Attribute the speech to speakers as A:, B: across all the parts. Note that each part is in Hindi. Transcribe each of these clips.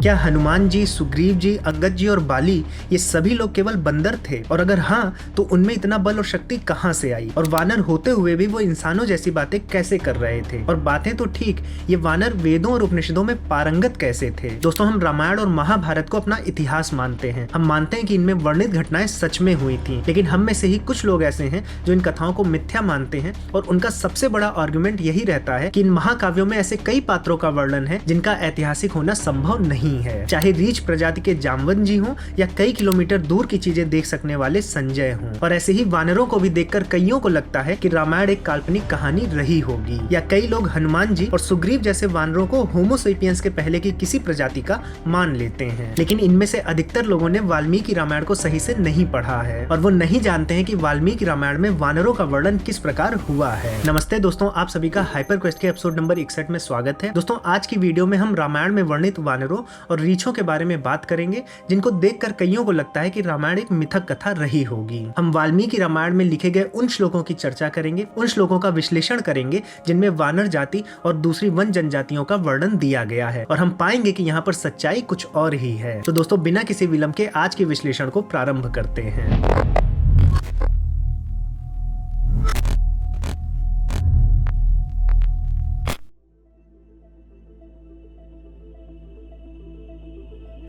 A: क्या हनुमान जी, सुग्रीव जी, अंगद जी और बाली ये सभी लोग केवल बंदर थे? और अगर हाँ, तो उनमें इतना बल और शक्ति कहाँ से आई? और वानर होते हुए भी वो इंसानों जैसी बातें कैसे कर रहे थे? और बातें तो ठीक, ये वानर वेदों और उपनिषदों में पारंगत कैसे थे? दोस्तों, हम रामायण और महाभारत को अपना इतिहास मानते हैं। हम मानते हैं कि इनमें वर्णित घटनाएं सच में हुई थी, लेकिन हम में से ही कुछ लोग ऐसे हैं जो इन कथाओं को मिथ्या मानते हैं। और उनका सबसे बड़ा आर्गुमेंट यही रहता है कि इन महाकाव्यों में ऐसे कई पात्रों का वर्णन है जिनका ऐतिहासिक होना संभव नहीं है, चाहे रीछ प्रजाति के जामवंत जी हों या कई किलोमीटर दूर की चीजें देख सकने वाले संजय हों। और ऐसे ही वानरों को भी देखकर कईयों को लगता है कि रामायण एक काल्पनिक कहानी रही होगी, या कई लोग हनुमान जी और सुग्रीव जैसे वानरों को होमो सेपियंस के पहले की किसी प्रजाति का मान लेते हैं। लेकिन इनमें से अधिकतर लोगों ने वाल्मीकि रामायण को सही से नहीं पढ़ा है और वो नहीं जानते हैं कि वाल्मीकि रामायण में वानरों का वर्णन किस प्रकार हुआ है। नमस्ते दोस्तों, आप सभी का हाइपर क्वेस्ट के एपिसोड नंबर 61 में स्वागत है। दोस्तों, आज की वीडियो में हम रामायण में वर्णित वानरों और रीछों के बारे में बात करेंगे, जिनको देखकर कईयों को लगता है कि रामायण एक मिथक कथा रही होगी। हम वाल्मीकि रामायण में लिखे गए उन श्लोकों की चर्चा करेंगे, उन श्लोकों का विश्लेषण करेंगे जिनमें वानर जाति और दूसरी वन जनजातियों का वर्णन दिया गया है, और हम पाएंगे कि यहाँ पर सच्चाई कुछ और ही है। तो दोस्तों, बिना किसी विलंब के आज के विश्लेषण को प्रारंभ करते हैं।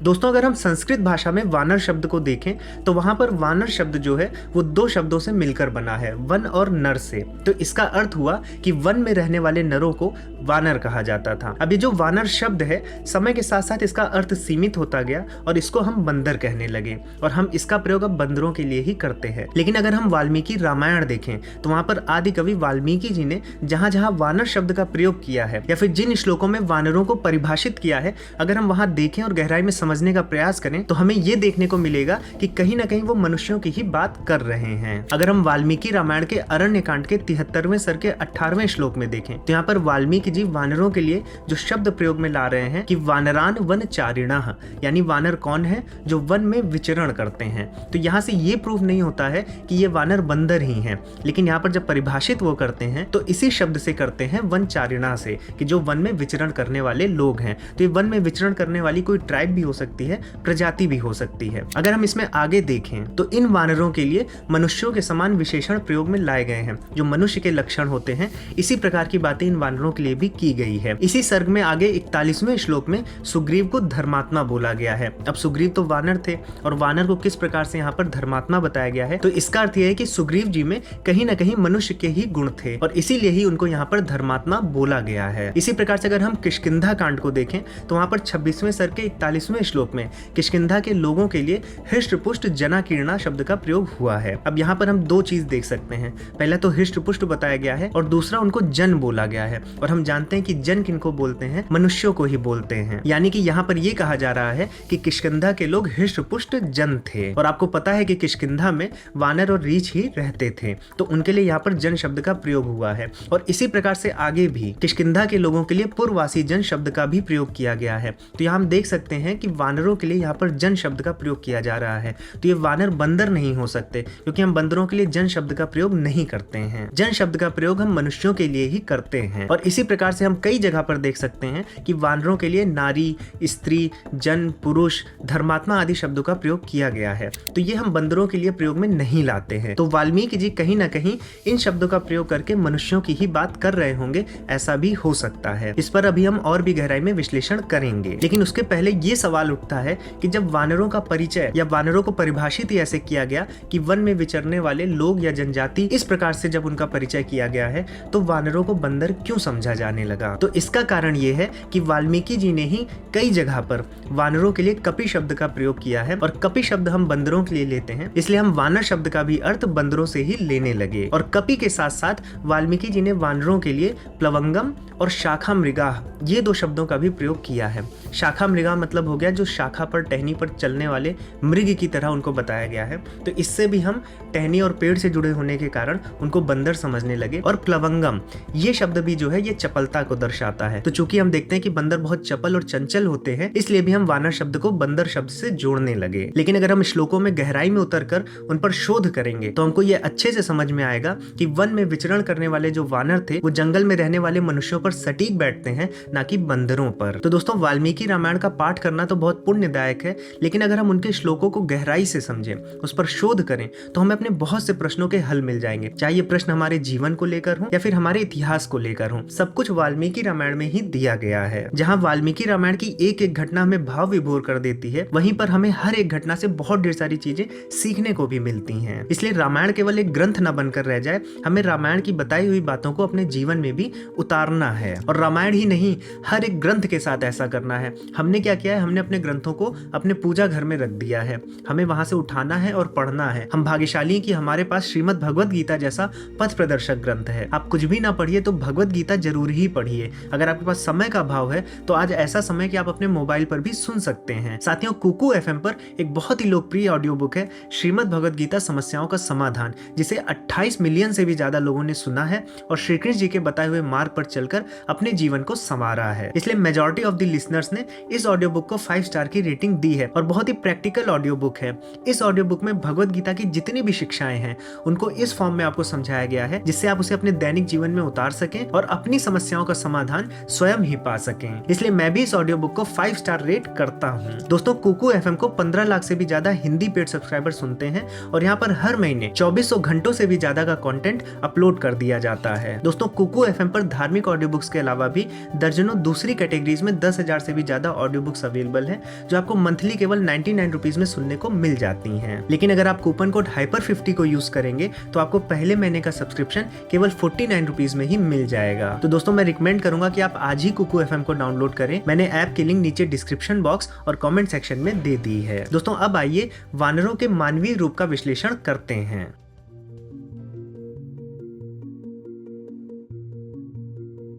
A: दोस्तों, अगर हम संस्कृत भाषा में वानर शब्द को देखें तो वहां पर वानर शब्द जो है वो दो शब्दों से मिलकर बना है, वन और नर से। तो इसका अर्थ हुआ कि वन में रहने वाले नरों को वानर कहा जाता था। अब ये जो वानर शब्द है, समय के साथ साथ इसका अर्थ सीमित होता गया और इसको हम बंदर कहने लगे, और हम इसका प्रयोग अब बंदरों के लिए ही करते हैं। लेकिन अगर हम वाल्मीकि रामायण देखें तो वहां पर आदि कवि वाल्मीकि जी ने जहां जहां वानर शब्द का प्रयोग किया है, या फिर जिन श्लोकों में वानरों को परिभाषित किया है, अगर हम वहां देखें और गहराई में समझने का प्रयास करें तो हमें यह देखने को मिलेगा कि कहीं ना कहीं वो मनुष्यों की ही बात कर रहे हैं। अगर हम वाल्मीकि रामायण के अरण्यकांड के 73वें सर के 18वें श्लोक में देखें तो यहाँ पर वाल्मीकि जी वानरों के लिए जो शब्द प्रयोग में ला रहे हैं कि वानरान वनचारिणः, यानी वानर कौन है? जो वन में विचरण करते हैं। तो यहाँ से ये प्रूफ नहीं होता है कि ये वानर बंदर ही हैं, लेकिन यहाँ पर जब परिभाषित वो करते हैं तो इसी शब्द से करते हैं, वनचारिणा से, कि जो वन में विचरण करने वाले लोग हैं। तो ये वन में विचरण करने वाली कोई ट्राइब भी हो सकती है, प्रजाति भी हो सकती है। अगर हम इसमें आगे देखें तो इन वानरों के लिए मनुष्यों के समान विशेषण प्रयोग में लाए गए हैं, जो मनुष्य के लक्षण होते हैं। इसी प्रकार की बातें इन वानरों के लिए भी की गई है। इसी सर्ग में आगे 41वें श्लोक में सुग्रीव को धर्मात्मा बोला गया है। अब सुग्रीव तो वानर थे, और वानर को किस प्रकार से यहाँ पर धर्मात्मा बताया गया है, तो इसका अर्थ यह है कि सुग्रीव जी में कहीं ना कहीं मनुष्य के ही गुण थे, और इसीलिए ही उनको यहाँ पर धर्मात्मा बोला गया है। इसी प्रकार से अगर हम किष्किंधा कांड को देखें तो वहां पर 26वें सर के 41वें श्लोक में किष्किंधा के लोगों के लिए हृष्टपुष्ट जनाकीर्णा शब्द का प्रयोग हुआ है। अब यहाँ पर हम दो चीज देख सकते हैं, पहला तो हृष्टपुष्ट बताया गया है और दूसरा उनको जन बोला गया है। और हम जानते हैं कि जन किनको बोलते हैं? मनुष्यों को ही बोलते हैं। यानी कि यहाँ पर यह कहा जा रहा है कि किष्किंधा के लोग हृष्टपुष्ट जन थे, और आपको पता है कि किष्किंधा में वानर और रीछ ही रहते थे, तो उनके लिए यहाँ पर जन शब्द का प्रयोग हुआ है। और इसी प्रकार से आगे भी किष्किंधा के लोगों के लिए पूर्ववासी जन शब्द का भी प्रयोग किया गया है। तो यहाँ हम देख सकते हैं कि वानरों के लिए यहाँ पर जन शब्द का प्रयोग किया जा रहा है। तो ये वानर बंदर नहीं हो सकते, क्योंकि हम बंदरों के लिए जन शब्द का प्रयोग नहीं करते हैं। जन शब्द का प्रयोग हम मनुष्यों के लिए ही करते हैं। और इसी प्रकार से हम कई जगह पर देख सकते हैं कि वानरों के लिए नारी, स्त्री, जन, पुरुष, धर्मात्मा आदि शब्दों का प्रयोग किया गया है। तो ये हम बंदरों के लिए प्रयोग में नहीं लाते हैं। तो वाल्मीकि जी कहीं ना कहीं इन शब्दों का प्रयोग करके मनुष्यों की ही बात कर रहे होंगे, ऐसा भी हो सकता है। इस पर अभी हम और भी गहराई में विश्लेषण करेंगे, लेकिन उसके पहले ये सवाल उठता है कि जब वानरों का परिचय या वानरों को परिभाषित ही ऐसे किया गया कि वन में विचरने वाले लोग या जनजाति, इस प्रकार से जब उनका परिचय किया गया है, तो वानरों को बंदर क्यों समझा जाने लगा? तो इसका कारण यह है कि वाल्मीकि जी ने ही कई जगह पर वानरों के लिए कपि शब्द का प्रयोग किया है, और कपि शब्द हम बंदरों के लिए लेते हैं, इसलिए हम वानर शब्द का भी अर्थ बंदरों से ही लेने लगे। और कपि के साथ साथ वाल्मीकि जी ने वानरों के लिए प्लवंगम और शाखा मृगा, ये दो शब्दों का भी प्रयोग किया है। शाखा मृगा मतलब हो गया जो शाखा पर, टहनी पर चलने वाले मृग की तरह उनको बताया गया है। तो इससे भी हम टहनी और पेड़ से जुड़े होने के कारण उनको बंदर समझने लगे। और प्लवंगम ये शब्द भी जो है ये चपलता को दर्शाता है। तो चूंकि हम देखते हैं कि बंदर बहुत चपल और चंचल होते हैं, इसलिए भी हम वानर शब्द को बंदर शब्द से जोड़ने लगे। लेकिन अगर हम श्लोकों में गहराई में उतरकर उन पर शोध करेंगे तो हमको ये अच्छे से समझ में आएगा कि वन में विचरण करने वाले जो वानर थे वो जंगल में रहने वाले मनुष्यों पर सटीक बैठते हैं, ना कि बंदरों पर। तो दोस्तों, वाल्मीकि रामायण का पाठ करना तो बहुत पुण्यदायक है, लेकिन अगर हम उनके श्लोकों को गहराई से समझें, उस पर शोध करें, तो हमें अपने बहुत से प्रश्नों के हल मिल जाएंगे। चाहे ये प्रश्न हमारे जीवन को लेकर हो या फिर हमारे इतिहास को लेकर हो, सब कुछ वाल्मीकि रामायण में ही दिया गया है। जहाँ वाल्मीकि रामायण की एक एक घटना हमें भाव विभोर कर देती है, वहीं पर हमें हर एक घटना से बहुत ढेर सारी चीजें सीखने को भी मिलती हैं। इसलिए रामायण केवल एक ग्रंथ न बनकर रह जाए, हमें रामायण की बताई हुई बातों को अपने जीवन में भी उतारना है। और रामायण ही नहीं, हर एक ग्रंथ के साथ ऐसा करना है। हमने क्या किया है, हमने अपने ग्रंथों को अपने पूजा घर में रख दिया है, हमें वहां से उठाना है और पढ़ना है। हम भाग्यशाली हैं कि हमारे पास श्रीमद् भगवत गीता जैसा पथ प्रदर्शक ग्रंथ है। आप कुछ भी ना पढ़िए तो भगवत गीता जरूर ही पढ़िए। अगर आपके पास समय का अभाव है तो आज ऐसा समय कि आप अपने मोबाइल पर भी सुन सकते हैं। साथियों, कुकू एफएम पर एक बहुत ही लोकप्रिय ऑडियो बुक है श्रीमद् भगवत गीता समस्याओं का समाधान, जिसे 28 मिलियन से भी ज्यादा लोगों ने सुना है और श्री कृष्ण जी के बताए हुए मार्ग पर चलकर अपने जीवन को संवारा है। इसलिए मेजॉरिटी ऑफ द लिसनर्स ने इस ऑडियो बुक को 5 स्टार की रेटिंग दी है और बहुत ही प्रैक्टिकल ऑडियो बुक है। इस ऑडियो बुक में भगवत गीता की जितनी भी शिक्षाएं हैं उनको इस फॉर्म में आपको समझाया गया है, जिससे आप उसे अपने दैनिक जीवन में उतार सकें और अपनी समस्याओं का समाधान स्वयं ही पा सकें। इसलिए मैं भी इस ऑडियो बुक को 5 स्टार रेट करता हूँ। दोस्तों, कुकू एफएम को 15 लाख से भी ज्यादा हिंदी पेड सब्सक्राइबर सुनते हैं और यहाँ पर हर महीने 2400 घंटों से भी ज्यादा का कंटेंट अपलोड कर दिया जाता है। दोस्तों, कुकू एफएम पर धार्मिक ऑडियो बुक्स के अलावा भी दर्जनों दूसरी कैटेगरीज में 10,000 से भी ज्यादा ऑडियो बुक्स अवेलेबल है, जो आपको मंथली केवल 99 रुपीज में सुनने को मिल जाती हैं। लेकिन अगर आप कूपन कोड HYPER50 को यूज करेंगे तो आपको पहले महीने का सब्सक्रिप्शन केवल 49 रुपीज में ही मिल जाएगा। तो दोस्तों, मैं रिकमेंड करूंगा कि आप आज ही कुकू एफएम को डाउनलोड करें। मैंने ऐप की लिंक नीचे डिस्क्रिप्शन बॉक्स और कमेंट सेक्शन में दे दी है। दोस्तों, अब आइए वानरों के मानवीय रूप का विश्लेषण करते हैं।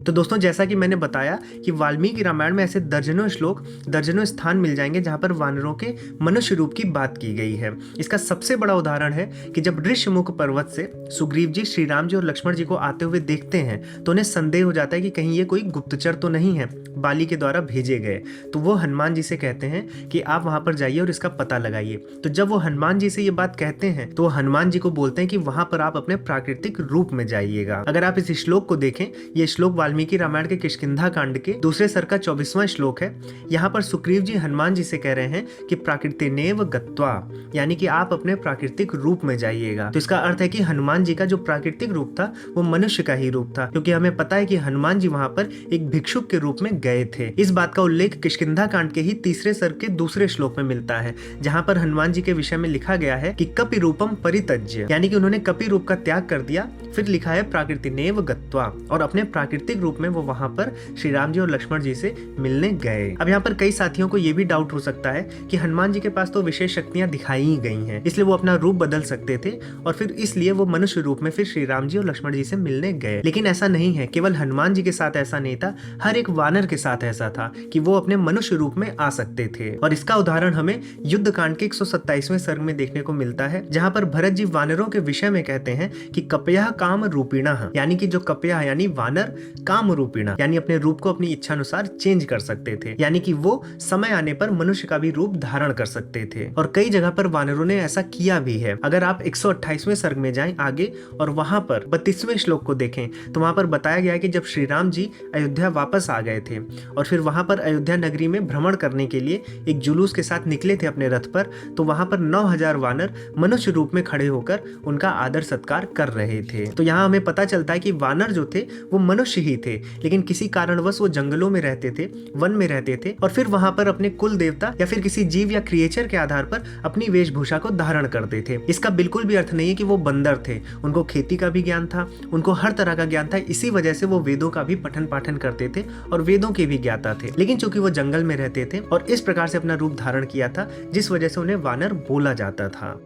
A: तो दोस्तों, जैसा कि मैंने बताया कि वाल्मीकि रामायण में ऐसे दर्जनों श्लोक, दर्जनों स्थान मिल जाएंगे जहां पर वानरों के मनुष्य रूप की बात की गई है। इसका सबसे बड़ा उदाहरण है कि जब ऋष्यमुख पर्वत से सुग्रीव जी श्री राम जी और लक्ष्मण जी को आते हुए देखते हैं तो उन्हें संदेह हो जाता है कि कहीं ये कोई गुप्तचर तो नहीं है, बाली के द्वारा भेजे गए। तो वो हनुमान जी से कहते हैं कि आप वहां पर जाइए और इसका पता लगाइए। तो जब वो हनुमान जी से ये बात कहते हैं तो हनुमान जी को बोलते हैं कि वहां पर आप अपने प्राकृतिक रूप में जाइएगा। अगर आप इस श्लोक को देखें, ये श्लोक वाल्मीकि रामायण के किष्किंधा कांड के दूसरे सर का 24वां श्लोक है। यहाँ पर सुग्रीव जी हनुमान जी से कह रहे हैं कि प्राकृतिनेव गत्वा, यानी कि आप अपने प्राकृतिक रूप में जाइएगा। तो इसका अर्थ है कि हनुमान जी का जो प्राकृतिक रूप था वो मनुष्य का ही रूप था, क्योंकि हमें पता है कि हनुमान जी वहां पर एक भिक्षुक के रूप में गए थे। इस बात का उल्लेख किष्किंधा कांड के ही तीसरे सर के दूसरे श्लोक में मिलता है, जहाँ पर हनुमान जी के विषय में लिखा गया है कि कपि रूपम परित्यज्य, यानी कि उन्होंने कपि रूप का त्याग कर दिया। फिर लिखा है प्राकृतिनेव गत्वा, और अपने प्राकृतिक रूप में वो वहां पर श्री राम जी और लक्ष्मण जी से मिलने गए। अब यहाँ पर कई साथियों को ये भी डाउट हो सकता है कि हनुमान जी के पास तो विशेष शक्तियां दिखाई ही गई हैं, इसलिए वो अपना रूप बदल सकते थे और फिर इसलिए वो मनुष्य रूप में फिर श्री राम जी और लक्ष्मण जी से मिलने गए। लेकिन ऐसा नहीं है, केवल हनुमान जी के साथ ऐसा नहीं था, हर एक वानर के साथ ऐसा था कि वो अपने मनुष्य रूप में आ सकते थे। और इसका उदाहरण हमें युद्ध कांड के 127वें सर्ग में देखने को मिलता है, जहाँ पर भरत जी वानरों के विषय में कहते हैं कि कपयः काम रूपिणः, यानी कि जो कपयः यानी वानर काम रूपिणः, यानी अपने रूप को अपनी इच्छा अनुसार चेंज कर सकते थे, यानी कि वो समय आने पर मनुष्य का भी रूप धारण कर सकते थे। और कई जगह पर वानरों ने ऐसा किया भी है। अगर आप 128वें सर्ग में जाएं आगे और वहां पर 32वें श्लोक को देखें तो वहां पर बताया गया है कि जब श्री राम जी अयोध्या वापस आ गए थे और फिर वहां पर अयोध्या नगरी में भ्रमण करने के लिए एक जुलूस के साथ निकले थे अपने रथ पर, तो वहां पर 9000 वानर मनुष्य रूप में खड़े होकर उनका आदर सत्कार कर रहे थे। तो यहाँ हमें पता चलता है कि वानर जो थे वो मनुष्य ही थे, लेकिन किसी कारणवश वो जंगलों में रहते थे, वन में रहते थे और फिर वहां पर अपने कुल देवता या फिर किसी जीव या क्रिएचर के आधार पर अपनी वेशभूषा को धारण करते थे। इसका बिल्कुल भी अर्थ नहीं है कि वो बंदर थे, उनको खेती का भी ज्ञान था, उनको हर तरह का ज्ञान था। इसी वजह से वो वेदों का भी पठन पाठन करते थे और वेदों के भी ज्ञाता थे। लेकिन चूंकि वो जंगल में रहते थे और इस प्रकार से अपना रूप धारण किया था, जिस वजह से उन्हें वानर बोला जाता था।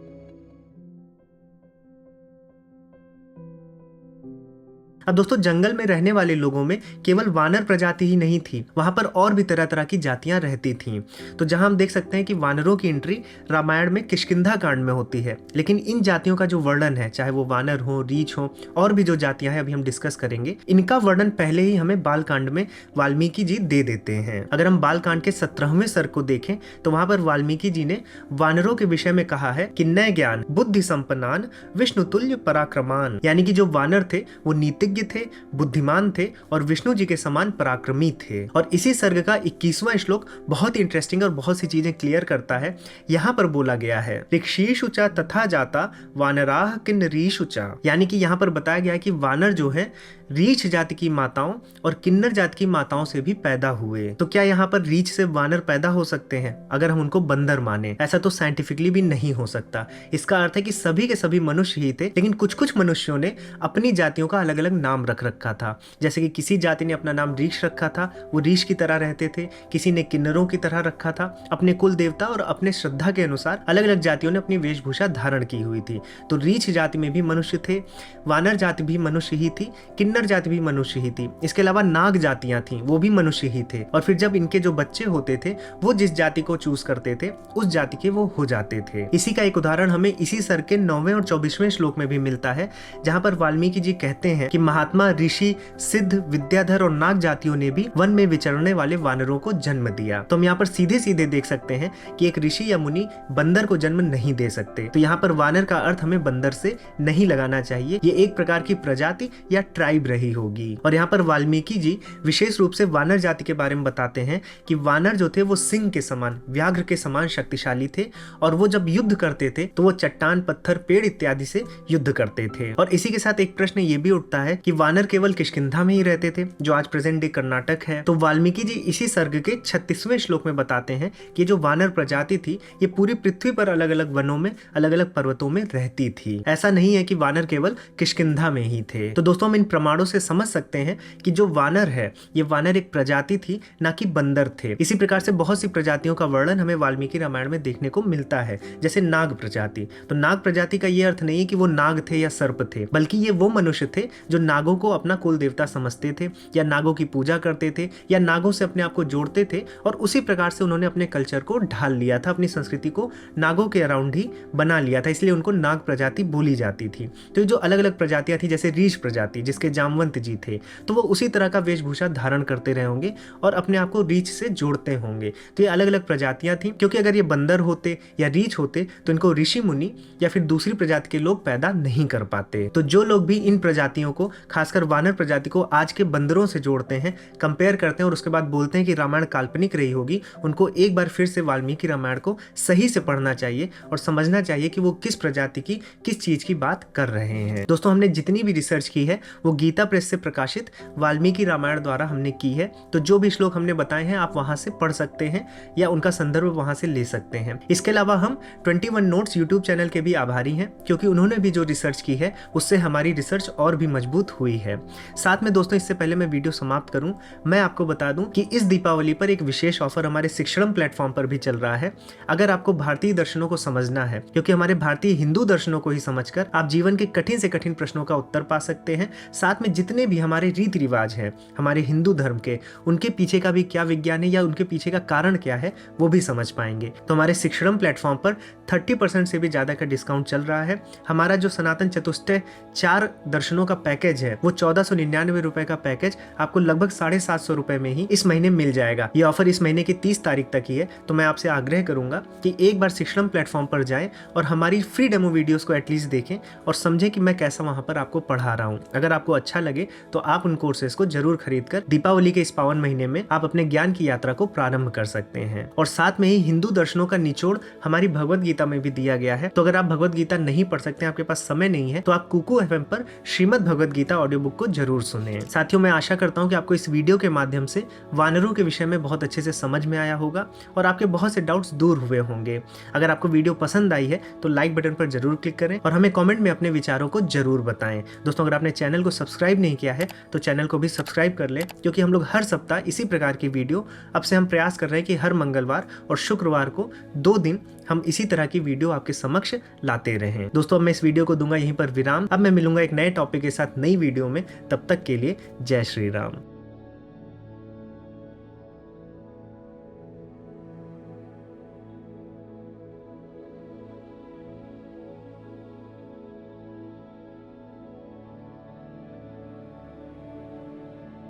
A: अब दोस्तों, जंगल में रहने वाले लोगों में केवल वानर प्रजाति ही नहीं थी, वहां पर और भी तरह तरह की जातियां रहती थीं। तो जहां हम देख सकते हैं कि वानरों की एंट्री रामायण में किष्किंधा कांड में होती है, लेकिन इन जातियों का जो वर्णन है, चाहे वो वानर हो, रीछ हो, और भी जो जातियां हैं अभी हम डिस्कस करेंगे, इनका वर्णन पहले ही हमें बाल कांड में वाल्मीकि जी दे देते हैं। अगर हम बाल कांड के 17वें सर्ग को देखें तो वहां पर वाल्मीकि जी ने वानरों के विषय में कहा है कि नय ज्ञान बुद्धि संपन्नान विष्णु तुल्य पराक्रमान, यानी कि जो वानर थे वो नीतिज्ञ विशेषज्ञ थे, बुद्धिमान थे और विष्णु जी के समान पराक्रमी थे। और इसी सर्ग का 21वां श्लोक बहुत ही इंटरेस्टिंग और बहुत सी चीजें क्लियर करता है। यहाँ पर बोला गया है ऋक्षीषुचा तथा जाता वानराह किन्नरीषुचा, यानी कि यहाँ पर बताया गया है कि वानर जो है रीछ जाति की माताओं और किन्नर जाति की माताओं से भी पैदा हुए। तो क्या यहाँ पर रीछ से वानर पैदा हो सकते हैं अगर हम उनको बंदर माने? ऐसा तो साइंटिफिकली भी नहीं हो सकता। इसका अर्थ है कि सभी के सभी मनुष्य ही थे, लेकिन कुछ कुछ मनुष्यों ने अपनी जातियों का अलग अलग नाम रख रखा था। जैसे कि किसी जाति ने अपना नाम रीछ रखा था, वो रीछ की तरह रहते थे। किसी ने किन्नरों की तरह रखा था। अपने कुल देवता और अपने श्रद्धा के अनुसार अलग अलग जातियों ने अपनी वेशभूषा धारण की हुई थी। तो रीछ जाति में भी मनुष्य थे, वानर जाति भी मनुष्य ही थी, किन्नर जाति भी मनुष्य ही थी। इसके अलावा नाग जातियां थी, वो भी मनुष्य ही थे। और फिर जब इनके जो बच्चे होते थे वो जिस जाति को चूज करते थे उस जाति के वो हो जाते थे। इसी का एक उदाहरण हमें इसी सर्ग के 9वें और 24वें श्लोक में भी मिलता है, जहां पर वाल्मीकि जी कहते हैं कि महात्मा, ऋषि, सिद्ध, विद्याधर और नाग जातियों ने भी वन में विचरने वाले वानरों को जन्म दिया। तो हम यहाँ पर सीधे सीधे देख सकते हैं कि एक ऋषि या मुनि बंदर को जन्म नहीं दे सकते। तो यहाँ पर वानर का अर्थ हमें बंदर से नहीं लगाना चाहिए। ये एक प्रकार की प्रजाति या ट्राइब रही होगी। और यहाँ पर वाल्मीकि जी विशेष रूप से वानर जाति के बारे में बताते हैं कि वानर जो थे वो सिंह के समान, व्याघ्र के समान शक्तिशाली थे और वो जब युद्ध करते थे तो वो चट्टान, पत्थर, पेड़ इत्यादि से युद्ध करते थे। और इसी के साथ एक प्रश्न ये भी उठता है कि वानर केवल किष्किंधा में ही रहते थे, जो आज प्रेजेंट डे कर्नाटक है। तो वाल्मीकि जी इसी सर्ग के 36वें श्लोक में बताते हैं कि जो वानर प्रजाति थी ये पूरी पृथ्वी पर अलग अलग वनों में, अलग अलग पर्वतों में रहती थी। ऐसा नहीं है कि वानर केवल किष्किंधा में ही थे। तो दोस्तों हम इन प्रमाणों से समझ सकते हैं कि जो वानर है ये वानर एक प्रजाति थी, ना कि बंदर थे। इसी प्रकार से बहुत सी प्रजातियों का वर्णन हमें वाल्मीकि रामायण में देखने को मिलता है, जैसे नाग प्रजाति। तो नाग प्रजाति का ये अर्थ नहीं है कि वो नाग थे या सर्प थे, बल्कि ये वो मनुष्य थे जो नागों को अपना कुल देवता समझते थे या नागों की पूजा करते थे या नागों से अपने आप को जोड़ते थे। और उसी प्रकार से उन्होंने अपने कल्चर को ढाल लिया था, अपनी संस्कृति को नागों के अराउंड ही बना लिया था, इसलिए उनको नाग प्रजाति बोली जाती थी। तो जो अलग अलग प्रजातियां थी, जैसे रीछ प्रजाति जिसके जामवंत जी थे, तो वो उसी तरह का वेशभूषा धारण करते रहे होंगे और अपने आप को रीछ से जोड़ते होंगे। तो ये अलग अलग प्रजातियां थी, क्योंकि अगर ये बंदर होते या रीछ होते तो इनको ऋषि मुनि या फिर दूसरी प्रजाति के लोग पैदा नहीं कर पाते। तो जो लोग भी इन प्रजातियों को, खासकर वानर प्रजाति को आज के बंदरों से जोड़ते हैं, कंपेयर करते हैं और उसके बाद बोलते हैं कि रामायण काल्पनिक रही होगी, उनको एक बार फिर से वाल्मीकि रामायण को सही से पढ़ना चाहिए और समझना चाहिए कि वो किस प्रजाति की, किस चीज की बात कर रहे हैं। दोस्तों हमने जितनी भी रिसर्च की है वो गीता प्रेस से प्रकाशित वाल्मीकि रामायण द्वारा हमने की है। तो जो भी श्लोक हमने बताए हैं आप वहां से पढ़ सकते हैं या उनका संदर्भ वहां से ले सकते हैं। इसके अलावा हम 21 नोट्स यूट्यूब चैनल के भी आभारी हैं, क्योंकि उन्होंने भी जो रिसर्च की है उससे हमारी रिसर्च और भी मजबूत हुई है। साथ में दोस्तों इससे पहले मैं वीडियो समाप्त करूं, मैं आपको बता दूं कि इस दीपावली पर एक विशेष ऑफर हमारे शिक्षणम प्लेटफॉर्म पर भी चल रहा है। अगर आपको भारतीय दर्शनों को समझना है, क्योंकि हमारे भारतीय हिंदू दर्शनों को ही समझकर आप जीवन के कठिन से कठिन प्रश्नों का उत्तर पा सकते हैं। साथ में जितने भी हमारे रीति रिवाज हैं हमारे हिंदू धर्म के, उनके पीछे का भी क्या विज्ञान है या उनके पीछे का कारण क्या है वो भी समझ पाएंगे। तो हमारे शिक्षणम प्लेटफॉर्म पर 30% से भी ज्यादा का डिस्काउंट चल रहा है। हमारा जो सनातन चतुष्टय 4 दर्शनों का पैकेज है वो 1499 रुपए का पैकेज आपको लगभग 750 रुपए में ही इस महीने मिल जाएगा। ये ऑफर इस महीने की 30 तारीख तक ही है। तो मैं आपसे आग्रह करूंगा कि एक बार शिक्षणम प्लेटफॉर्म पर जाएं और हमारी फ्री डेमो वीडियोस को एटलीस्ट देखें और समझें कि मैं कैसा वहां पर आपको पढ़ा रहा हूं। अगर आपको अच्छा लगे तो आप उन कोर्सेज को जरूर खरीद कर दीपावली के इस पावन महीने में आप अपने ज्ञान की यात्रा को प्रारंभ कर सकते हैं। और साथ में ही हिंदू दर्शनों का निचोड़ हमारी भगवत गीता में भी दिया गया है। तो अगर आप भगवत गीता नहीं पढ़ सकते, आपके पास समय नहीं है, तो आप कुकू एफएम पर श्रीमद् भगवत गीता ऑडियो बुक को जरूर सुने। साथियों मैं आशा करता हूँ कि आपको इस वीडियो के माध्यम से वानरों के विषय में बहुत अच्छे से समझ में आया होगा और आपके बहुत से डाउट्स दूर हुए होंगे। अगर आपको वीडियो पसंद आई है तो लाइक बटन पर जरूर क्लिक करें और हमें कमेंट में अपने विचारों को जरूर बताएं। दोस्तों अगर आपने चैनल को सब्सक्राइब नहीं किया है तो चैनल को भी सब्सक्राइब कर लें, क्योंकि हम लोग हर सप्ताह इसी प्रकार की वीडियो, अब से हम प्रयास कर रहे हैं कि हर मंगलवार और शुक्रवार को 2 दिन हम इसी तरह की वीडियो आपके समक्ष लाते रहें। दोस्तों अब मैं इस वीडियो को दूंगा यहीं पर विराम। अब मैं मिलूंगा एक नए टॉपिक के साथ नई वीडियो में। तब तक के लिए जय श्री राम।